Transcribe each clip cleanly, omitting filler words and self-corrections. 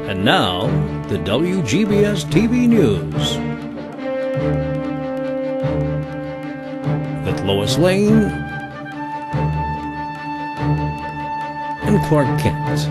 And now, the WGBS-TV News. With Lois Lane and Clark Kent.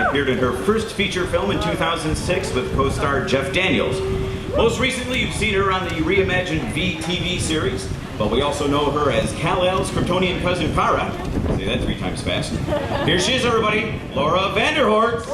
Appeared in her first feature film in 2006 with co-star Jeff Daniels. Most recently, you've seen her on the reimagined V TV series, but we also know her as Kal-El's Kryptonian cousin Kara. Say that 3 times fast. Here she is, everybody, Laura Vanderhort.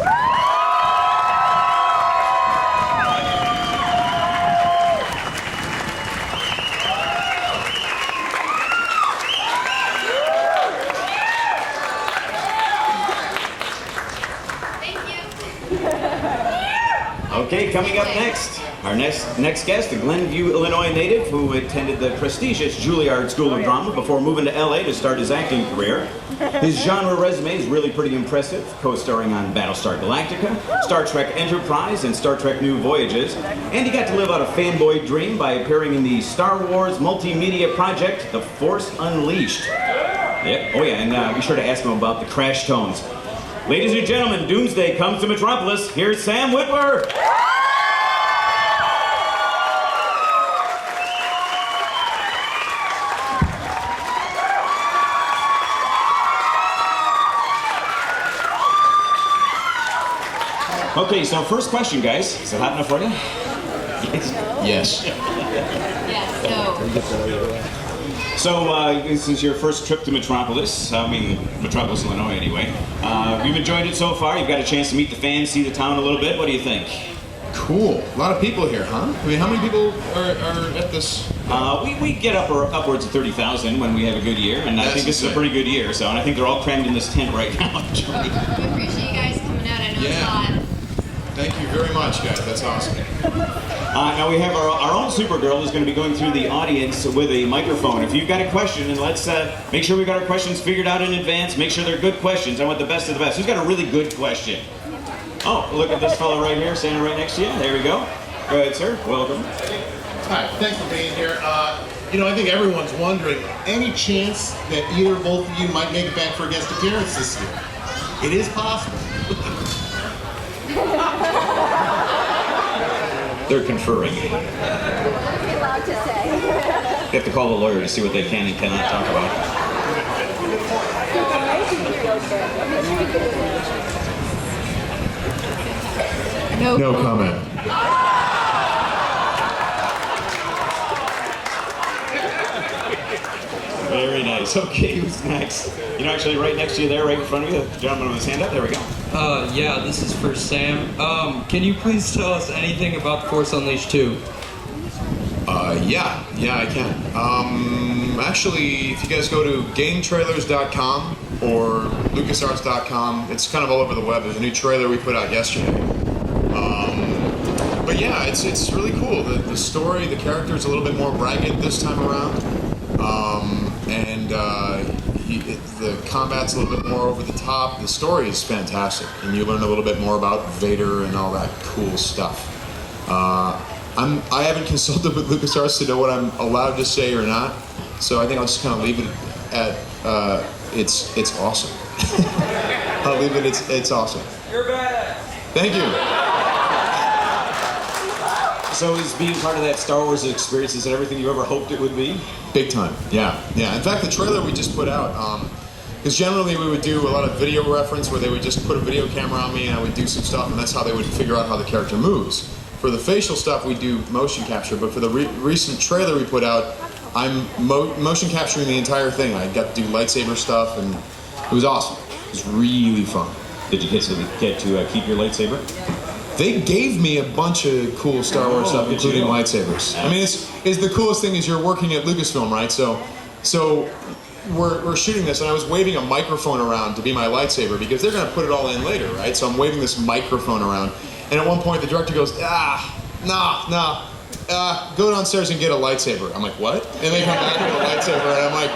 Okay, coming up next, our next guest, a Glenview, Illinois native who attended the prestigious Juilliard School of Drama before moving to LA to start his acting career. His genre resume is really pretty impressive, co-starring on Battlestar Galactica, Star Trek Enterprise, and Star Trek New Voyages. And he got to live out a fanboy dream by appearing in the Star Wars multimedia project, The Force Unleashed. Yep. Oh yeah, and be sure to ask him about the crash tones. Ladies and gentlemen, Doomsday comes to Metropolis. Here's Sam Witwer. Okay, so first question, guys. Is it hot enough for you? Yes. So, this is your first trip to Metropolis. Metropolis, Illinois, anyway. You've enjoyed it so far. You've got a chance to meet the fans, see the town a little bit. What do you think? Cool. A lot of people here, huh? I mean, how many people are at this? We get upwards of 30,000 when we have a good year, and I think this is a pretty good year. So, and I think they're all crammed in this tent right now. We appreciate you guys coming out. I know it's hot. Thank you very much, guys. That's awesome. Now we have our own Supergirl who's going to be going through the audience with a microphone. If you've got a question, and let's make sure we've got our questions figured out in advance. Make sure they're good questions. I want the best of the best. Who's got a really good question? Oh, look at this fellow right here, standing right next to you. There we go. Go ahead, sir. Welcome. Hi, thanks for being here. You know, I think everyone's wondering, any chance that either or both of you might make it back for a guest appearance this year? It is possible. They're conferring. What are you allowed to say? You have to call the lawyer to see what they can and cannot talk about. No comment. Very nice. Okay, who's next? You know, actually, right next to you there, right in front of you, the gentleman with his hand up. There we go. Yeah, this is for Sam. Can you please tell us anything about The Force Unleashed 2? Yeah, I can. Actually, if you guys go to gametrailers.com or lucasarts.com, it's kind of all over the web. There's a new trailer we put out yesterday. But yeah, it's really cool. The story, the character's a little bit more ragged this time around. The combat's a little bit more over the top. The story is fantastic, and you learn a little bit more about Vader and all that cool stuff. I haven't consulted with LucasArts to know what I'm allowed to say or not, so I think I'll just kind of leave it at it's awesome. I'll leave it. It's awesome. You're bad. Thank you. So is being part of that Star Wars experience, is it everything you ever hoped it would be? Big time, yeah. In fact, the trailer we just put out, because generally we would do a lot of video reference where they would just put a video camera on me and I would do some stuff, and that's how they would figure out how the character moves. For the facial stuff, we do motion capture, but for the recent trailer we put out, I'm motion capturing the entire thing. I got to do lightsaber stuff, and it was awesome. It was really fun. Did you get to keep your lightsaber? They gave me a bunch of cool Star Wars stuff, including lightsabers. I mean, it's the coolest thing is you're working at Lucasfilm, right? So we're shooting this, and I was waving a microphone around to be my lightsaber because they're going to put it all in later, right? So I'm waving this microphone around, and at one point the director goes, nah, go downstairs and get a lightsaber. I'm like, what? And they come back with a lightsaber, and I'm like,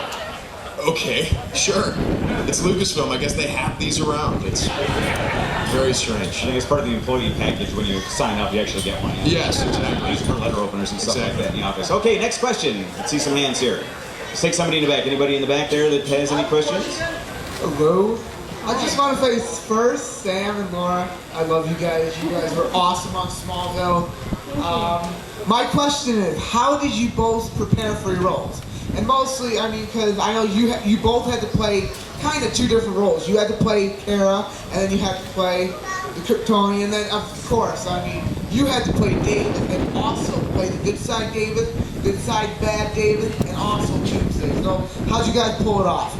okay, sure. It's Lucasfilm. I guess they have these around. It's very strange. I think it's part of the employee package. When you sign up, you actually get one. Yes, exactly. Used for letter openers and stuff like Exactly. that in the office. Okay, next question. Let's see some hands here. Let's take somebody in the back. Anybody in the back there that has any questions? Hello. I just want to say first, Sam and Laura, I love you guys. You guys were awesome on Smallville. My question is, how did you both prepare for your roles? And mostly, I mean, because I know you both had to play kind of two different roles. You had to play Kara, and then you had to play the Kryptonian, and then, of course, I mean, you had to play David, and also play the good side David, good side bad David, and also Doomsday. So, how'd you guys pull it off?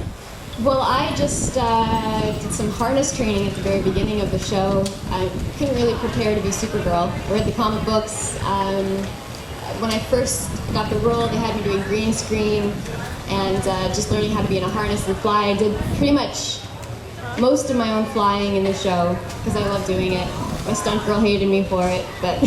Well, I just did some harness training at the very beginning of the show. I couldn't really prepare to be Supergirl. I read the comic books. When I first got the role, they had me doing green screen and just learning how to be in a harness and fly. I did pretty much most of my own flying in the show because I love doing it. My stunt girl hated me for it, but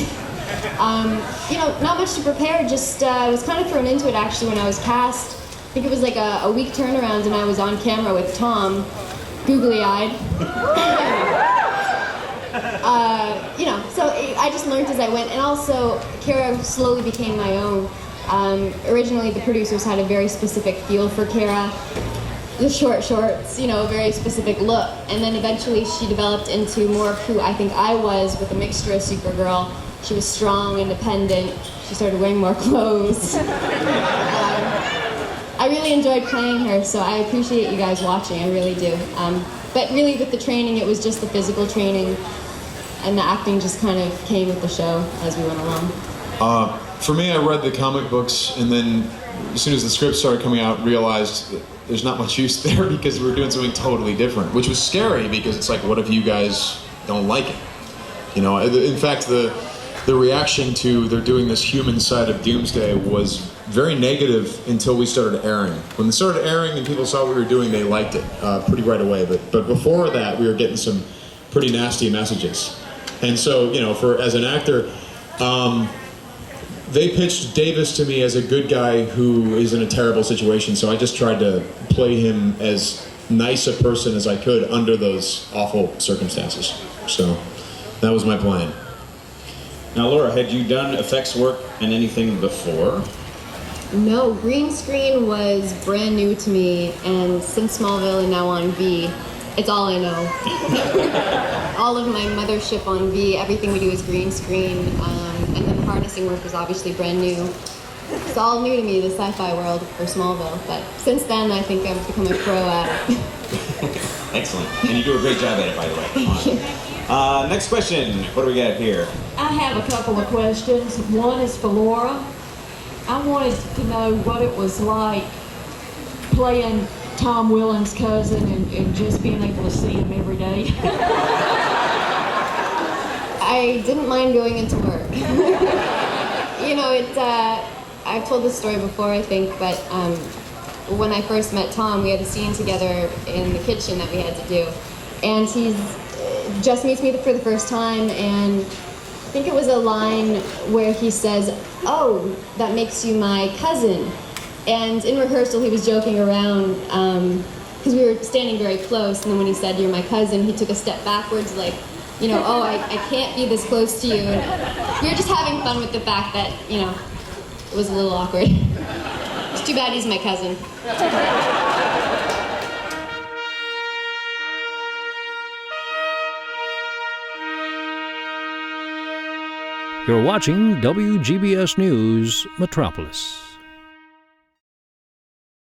you know, not much to prepare. Just I was kind of thrown into it actually when I was cast. I think it was like a week turnaround, and I was on camera with Tom, googly-eyed. You know, so I just learned as I went, and also Kara slowly became my own. Originally, the producers had a very specific feel for Kara, the short shorts, you know, a very specific look, and then eventually she developed into more of who I think I was, with a mixture of Supergirl. She was strong, independent. She started wearing more clothes. I really enjoyed playing her, so I appreciate you guys watching, I really do. But really with the training, it was just the physical training, and the acting just kind of came with the show as we went along. For me, I read the comic books, and then as soon as the script started coming out, realized that there's not much use there because we were doing something totally different, which was scary because it's like, what if you guys don't like it? You know, in fact, the reaction to they're doing this human side of Doomsday was very negative until we started airing. When they started airing and people saw what we were doing, they liked it pretty right away. But before that, we were getting some pretty nasty messages. And so, you know, as an actor, they pitched Davis to me as a good guy who is in a terrible situation. So I just tried to play him as nice a person as I could under those awful circumstances. So that was my plan. Now, Laura, had you done effects work in anything before? No, green screen was brand new to me, and since Smallville and now on V, it's all I know. All of my mothership on V, everything we do is green screen, and then the harnessing work was obviously brand new. It's all new to me, the sci-fi world for Smallville, but since then I think I've become a pro at it. Excellent. And you do a great job at it, by the way. Next question. What do we got here? I have a couple of questions. One is for Laura. I wanted to know what it was like playing Tom Willen's cousin and just being able to see him every day. I didn't mind going into work. You know, I've told this story before, I think, but when I first met Tom, we had a scene together in the kitchen that we had to do. And he's just meets me for the first time, and I think it was a line where he says, "Oh, that makes you my cousin." And in rehearsal, he was joking around because we were standing very close, and then when he said, "You're my cousin," he took a step backwards, like, you know, "Oh, I can't be this close to you." And we were just having fun with the fact that, you know, it was a little awkward. It's too bad he's my cousin. You're watching WGBS News Metropolis.